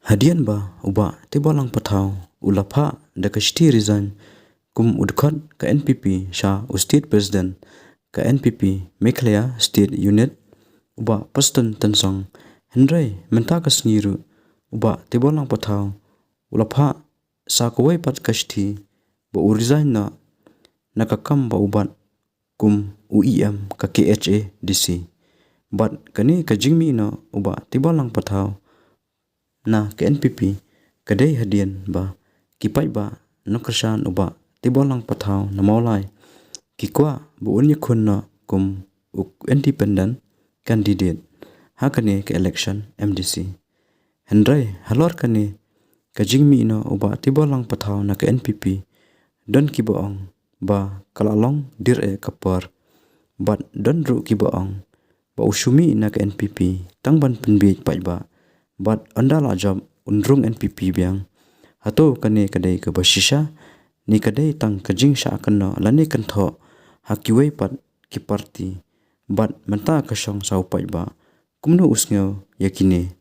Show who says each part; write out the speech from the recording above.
Speaker 1: Hadian ba uba tibalang pathaw ulapha da kashti resign kum udkhat ka NPP sha state president ka NPP Meghalaya state unit uba paston tansang hendrai menta kasngiru uba tibalang pathaw ulapha sa kawai pat kashti ba resign na nakakam ba ubat kum UEM ka KHA DC bat kani ka jingmi na uba tibalang pathaw na ke NPP kadai hadian ba kipai ba nokrsan uba tibalang pathaw na maulai kikwa bu unya khunna kum independent candidate hakane ke election MDC hendrai halor kane ka jingmi na uba tibalang pathaw na ke NPP don kibaong ba kalalong dir e kapar bat don ru kibaong ba usumi na ke NPP tangban penbej pai ba bat andala job undrung NPP biang hato kane kadai ke basisha ni kadai tang kajing sha kanna lani kan tho hakiwei pat ki party bat menta ka song sau pai ba kumno usngeu yakine